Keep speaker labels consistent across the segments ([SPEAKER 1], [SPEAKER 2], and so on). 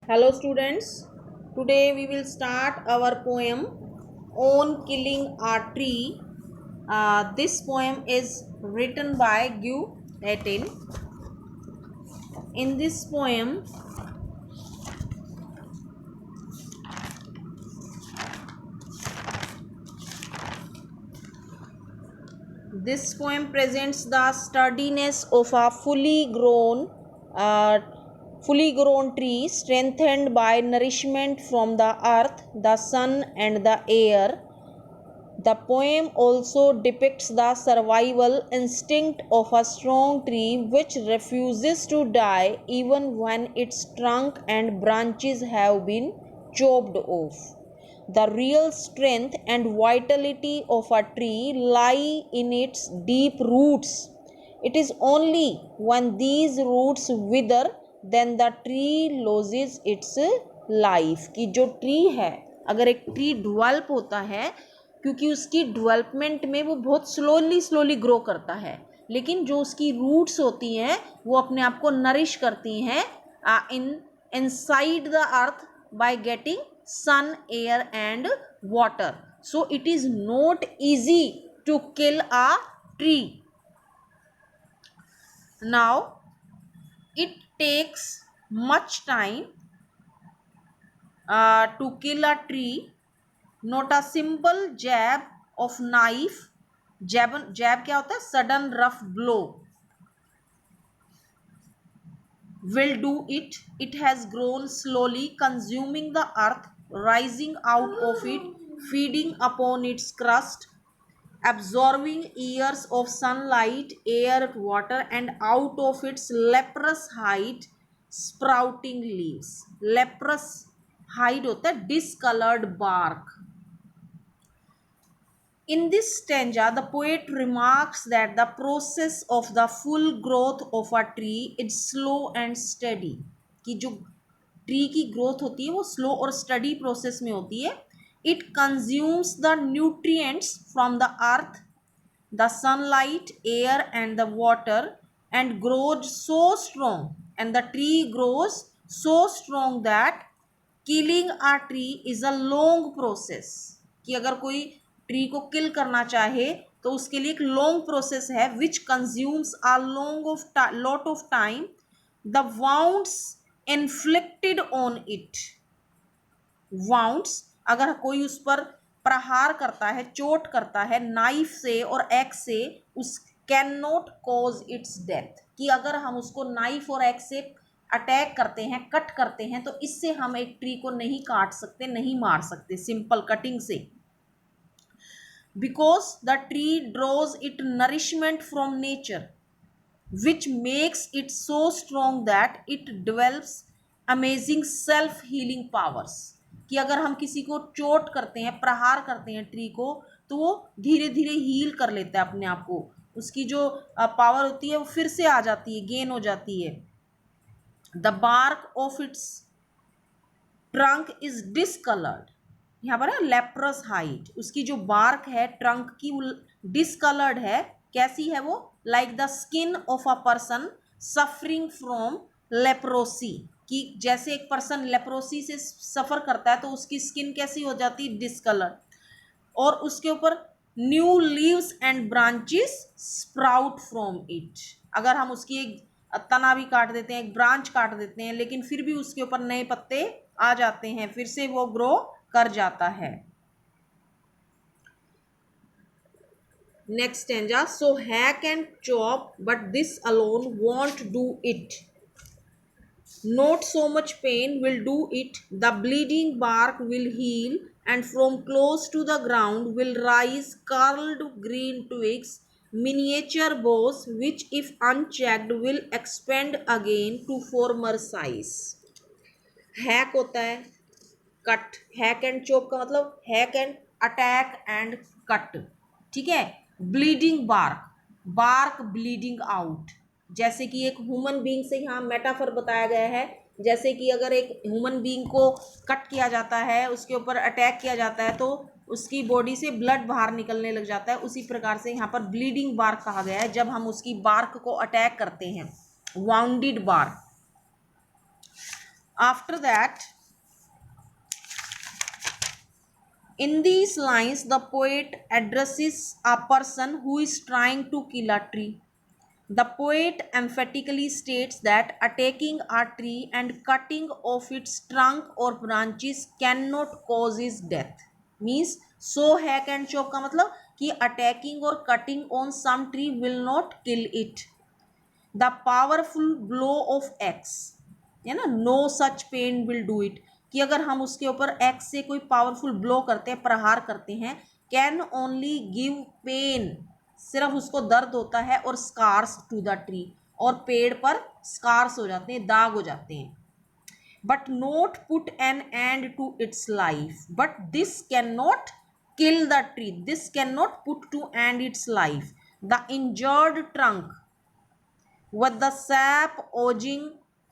[SPEAKER 1] Hello students, today we will start our poem On Killing a Tree. This poem is written by Gu Etin. In this poem, presents the sturdiness of a uh, fully grown tree strengthened by nourishment from the earth, the sun and the air. The poem also depicts the survival instinct of a strong tree which refuses to die even when its trunk and branches have been chopped off. The real strength and vitality of a tree lie in its deep roots. It is only when these roots wither then the tree loses its life. कि जो tree है, अगर एक tree develop होता है, क्योंकि उसकी development में वो बहुत स्लोली ग्रो करता है, लेकिन जो उसकी रूट्स होती हैं वो अपने आप को नरिश करती हैं inside the earth by getting sun, air and water. So it is not easy to kill a tree. Now it takes much time to kill a tree. Not a simple jab of knife. जैब क्या होता है? Sudden rough blow will do it. It has grown slowly, consuming the earth, rising out of it, feeding upon its crust, absorbing years of sunlight, air, water, and out of its leprous hide sprouting leaves. Leprous hide होता है discolored bark. In this stanza, the poet remarks that the process of the full growth of a tree is slow and steady. कि जो tree की growth होती है वो slow और study process में होती है. It consumes the nutrients from the earth, the sunlight, air and the water and grows so strong, and the tree grows so strong that killing a tree is a long process. कि अगर कोई tree को किल करना चाहे तो उसके लिए एक लॉन्ग प्रोसेस है which consumes a lot of time. The wounds inflicted on it. Wounds, अगर कोई उस पर प्रहार करता है, चोट करता है नाइफ से और एक्स से, उस can not cause it's death. कि अगर हम उसको नाइफ और एक्स से अटैक करते हैं, कट करते हैं, तो इससे हम एक ट्री को नहीं काट सकते, नहीं मार सकते सिंपल कटिंग से. Because the tree draws its nourishment from nature, which makes it so strong that it develops amazing self-healing powers. कि अगर हम किसी को चोट करते हैं, प्रहार करते हैं ट्री को, तो वो धीरे धीरे हील कर लेता है अपने आप को. उसकी जो पावर होती है वो फिर से आ जाती है, गेन हो जाती है. The bark of its trunk is discoloured. यहाँ पर है लेप्रस हाइड. उसकी जो बार्क है ट्रंक की डिसकलर्ड है. कैसी है वो? Like the skin of a person suffering from leprosy. कि जैसे एक पर्सन लेप्रोसी से सफ़र करता है तो उसकी स्किन कैसी हो जाती है? डिसकलर्ड. और उसके ऊपर new leaves and branches sprout from it. अगर हम उसकी एक तना भी काट देते हैं, एक ब्रांच काट देते हैं, लेकिन फिर भी उसके ऊपर नए पत्ते आ जाते हैं, फिर से वो ग्रो कर जाता है. Next stanza. So hack and chop but this alone won't do it. Not so much pain will do it. The bleeding bark will heal and from close to the ground will rise curled green twigs, miniature boughs which if unchecked will expand again to former size. Hack होता है cut. Hack and chop का मतलब hack and attack and cut. ठीक है. Bleeding bark, bark bleeding out. जैसे कि एक human being से यहाँ मेटाफर बताया गया है. जैसे कि अगर एक ह्यूमन बीइंग को कट किया जाता है, उसके ऊपर अटैक किया जाता है तो उसकी बॉडी से ब्लड बाहर निकलने लग जाता है. उसी प्रकार से यहाँ पर ब्लीडिंग बार्क कहा गया है जब हम उसकी बार्क को अटैक करते हैं. Wounded bark. After that, in these lines, the poet addresses a person who is trying to kill a tree. The poet emphatically states that attacking a tree and cutting off its trunk or branches cannot cause its death. Means so hack and chop का मतलब कि attacking or cutting on some tree will not kill it. The powerful blow of axe, है ना, no such pain will do it, कि अगर हम उसके ऊपर एक्स से कोई पावरफुल ब्लो करते हैं, प्रहार करते हैं, कैन ओनली गिव पेन, सिर्फ उसको दर्द होता है, और स्कार्स टू द ट्री, और पेड़ पर स्कार्स हो जाते हैं, दाग हो जाते हैं. But not put an end to its life, but this can not kill the tree, this can not put to end its life. The injured trunk with the sap oozing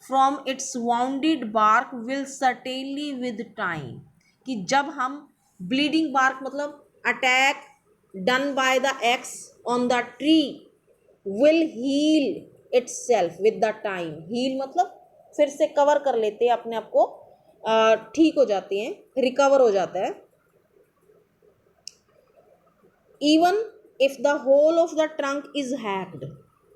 [SPEAKER 1] from its wounded bark will certainly with time, कि जब हम bleeding bark मतलब attack done by the axe on the tree will heal itself with the time. heal मतलब फिर से cover कर लेते हैं अपने आप को, ठीक हो जाते हैं, रिकवर हो जाता है. even if the whole of the trunk is hacked,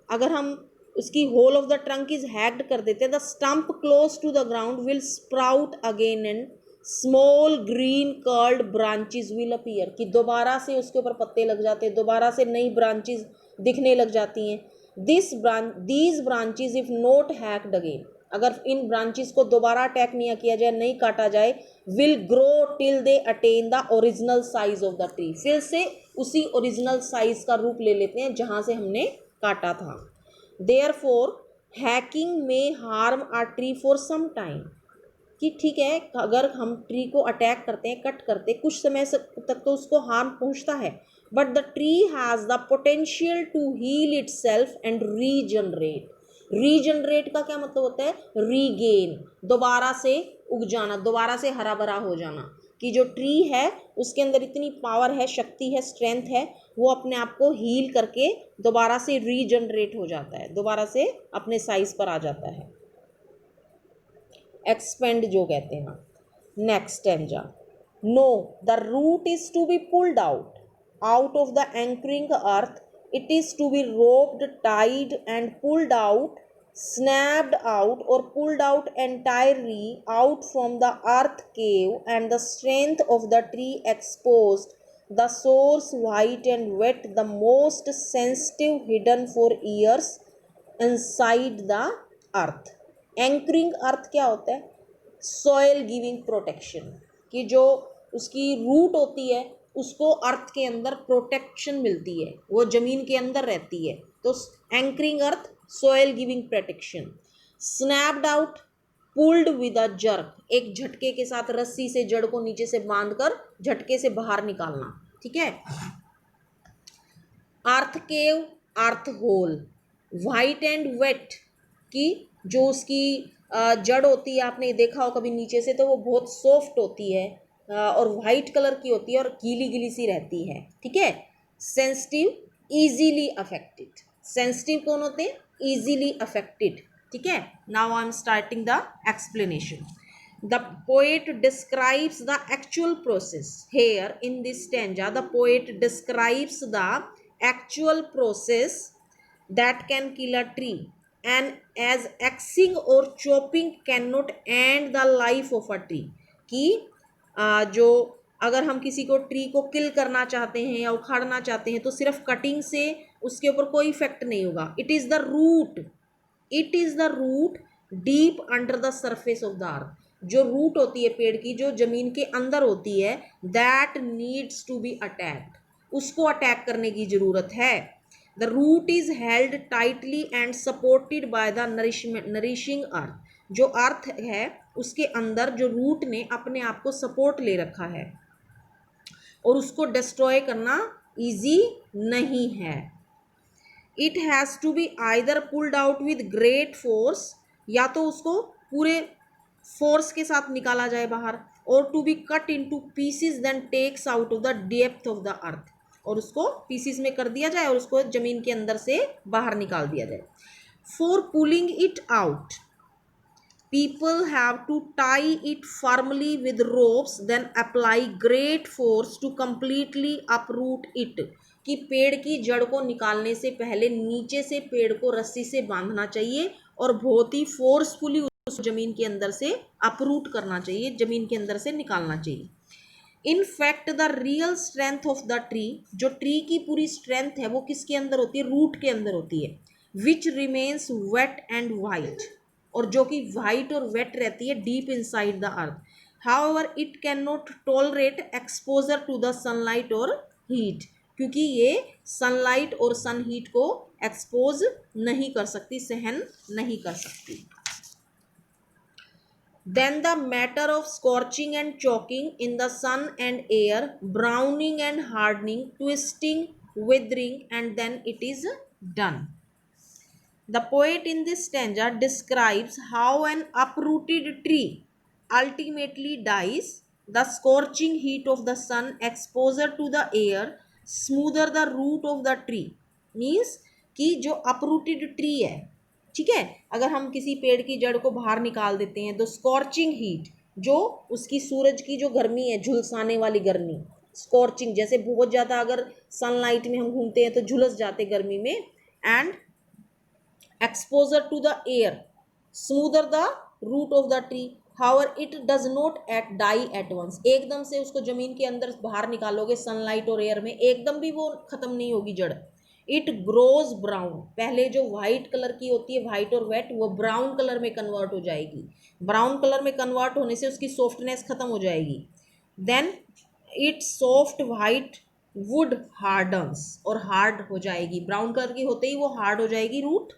[SPEAKER 1] अगर हम उसकी whole of the trunk is hacked कर देते हैं, the stump close to the ground will sprout again and small green curled branches will appear, कि दोबारा से उसके ऊपर पत्ते लग जाते हैं, दोबारा से नई ब्रांचेस दिखने लग जाती हैं. These branches if not hacked again, अगर इन ब्रांचेस को दोबारा अटैक नहीं किया जाए, नहीं काटा जाए, will grow till they attain the original size of the tree, फिर से उसी ओरिजिनल साइज का रूप ले लेते हैं जहाँ से हमने काटा था. Therefore, hacking may harm a tree for some time, कि ठीक है अगर हम ट्री को अटैक करते हैं, कट करते हैं, कुछ समय तक तो उसको हार्म पहुंचता है, but the tree has the potential to heal itself and regenerate. Regenerate का क्या मतलब होता है? रीगेन, दोबारा से उग जाना, दोबारा से हरा भरा हो जाना, कि जो ट्री है उसके अंदर इतनी पावर है, शक्ति है, स्ट्रेंथ है, वो अपने आप को हील करके दोबारा से रीजनरेट हो जाता है, दोबारा से अपने साइज पर आ जाता है, एक्सपेंड जो कहते हैं. Next stanza. No the root is to be pulled out of the anchoring earth, it is to be roped, tied and pulled out, snapped out or pulled out entirely out from the earth cave, and the strength of the tree exposed, the source white and wet, the most sensitive hidden for years inside the earth. Anchoring अर्थ क्या होता है? Soil giving protection, कि जो उसकी root होती है उसको अर्थ के अंदर प्रोटेक्शन मिलती है, वो जमीन के अंदर रहती है, तो anchoring earth, soil giving protection. Snapped out, pulled with a jerk, एक झटके के साथ रस्सी से जड़ को नीचे से बांधकर झटके से बाहर निकालना, ठीक है. अर्थ केव, अर्थ होल. वाइट एंड वेट, की जो उसकी जड़ होती है, आपने देखा हो कभी नीचे से, तो वो बहुत सॉफ्ट होती है और वाइट कलर की होती है और गीली गीली सी रहती है, ठीक है. Sensitive, easily affected. सेंसिटिव कौन होते हैं? इजीली अफेक्टेड, ठीक है. Now I am starting the explanation. The poet describes the actual process. Here in this stanza, the poet describes the actual process that can kill a tree, and as axing or chopping cannot end the life of a tree, कि जो अगर हम किसी को tree को किल करना चाहते हैं या उखाड़ना चाहते हैं तो सिर्फ कटिंग से उसके ऊपर कोई इफेक्ट नहीं होगा. It is the root, it is the root deep under the surface of the earth, जो रूट होती है पेड़ की, जो जमीन के अंदर होती है, that needs to be attacked, उसको अटैक करने की ज़रूरत है. The root is held tightly and supported by the nourishing earth, जो अर्थ है उसके अंदर जो रूट ने अपने आप को सपोर्ट ले रखा है, और उसको डिस्ट्रॉय करना ईजी नहीं है. It has to be either pulled out with great force, या तो उसको पूरे फोर्स के साथ निकाला जाए बाहर, और to be cut into pieces then takes out of the depth of the earth, और उसको पीसेस में कर दिया जाए और उसको जमीन के अंदर से बाहर निकाल दिया जाए. For pulling it out, people have to tie it firmly with ropes, then apply great force to completely uproot it. कि पेड़ की जड़ को निकालने से पहले नीचे से पेड़ को रस्सी से बांधना चाहिए और बहुत ही फोर्सफुली उस जमीन के अंदर से अपरूट करना चाहिए, जमीन के अंदर से निकालना चाहिए. In fact the real strength of the tree, जो ट्री की पूरी स्ट्रेंथ है वो किसके अंदर होती है, रूट के अंदर होती है. Which remains wet and white, और जो कि वाइट और वेट रहती है deep inside the earth. However it can not tolerate exposure to the sunlight और हीट, क्योंकि ये सनलाइट और सन हीट को एक्सपोज नहीं कर सकती, सहन नहीं कर सकती. Then the matter of scorching and choking in the sun and air, browning and hardening, twisting, withering, and then it is done. The poet in this stanza describes how an uprooted tree ultimately dies. The scorching heat of the sun, exposure to the air, smoother the root of the tree. Means कि जो uprooted tree है, ठीक है, अगर हम किसी पेड़ की जड़ को बाहर निकाल देते हैं तो स्कॉर्चिंग हीट, जो उसकी सूरज की जो गर्मी है, झुलसाने वाली गर्मी, स्कॉर्चिंग, जैसे बहुत ज़्यादा अगर सनलाइट में हम घूमते हैं तो झुलस जाते गर्मी में. And exposure to the air, smoother the root of the tree. However, it does not die at once. एकदम से उसको जमीन के अंदर बाहर निकालोगे सनलाइट और एयर में, एकदम भी वो खत्म नहीं होगी जड़. इट ग्रोज ब्राउन, पहले जो व्हाइट कलर की होती है, व्हाइट और वेट, वो ब्राउन कलर में कन्वर्ट हो जाएगी. ब्राउन कलर में कन्वर्ट होने से उसकी सॉफ्टनेस खत्म हो जाएगी. Then it soft white wood hardens, और हार्ड हो जाएगी. ब्राउन कलर की होते ही वो हार्ड हो जाएगी root.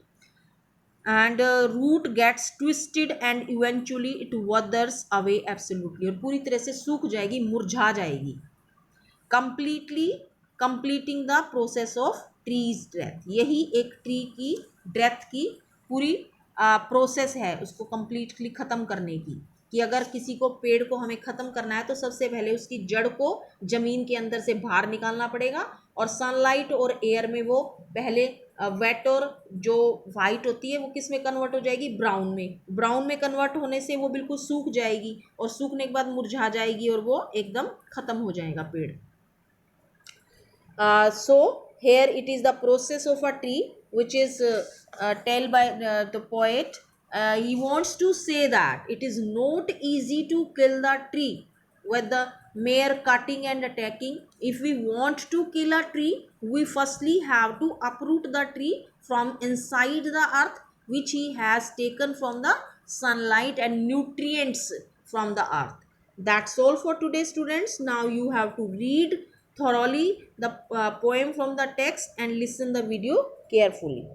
[SPEAKER 1] And root gets twisted and eventually it withers away absolutely, और पूरी तरह से सूख जाएगी, मुरझा जाएगी. Completely completing the process of trees death, यही एक ट्री की डेथ की पूरी प्रोसेस है, उसको कंप्लीटली ख़त्म करने की. कि अगर किसी को पेड़ को हमें ख़त्म करना है तो सबसे पहले उसकी जड़ को ज़मीन के अंदर से बाहर निकालना पड़ेगा, और सनलाइट और एयर में वो पहले वेट और जो वाइट होती है वो किस में कन्वर्ट हो जाएगी, ब्राउन में. ब्राउन में कन्वर्ट होने से वो बिल्कुल सूख जाएगी, और सूखने के बाद मुरझा जाएगी और वो एकदम ख़त्म हो जाएगा पेड़. So here it is the process of a tree which is tell by the poet. He wants to say that it is not easy to kill the tree with the mere cutting and attacking. If we want to kill a tree, we firstly have to uproot the tree from inside the earth, which he has taken from the sunlight and nutrients from the earth. That's all for today, students. Now you have to read thoroughly the poem from the text and listen the video carefully.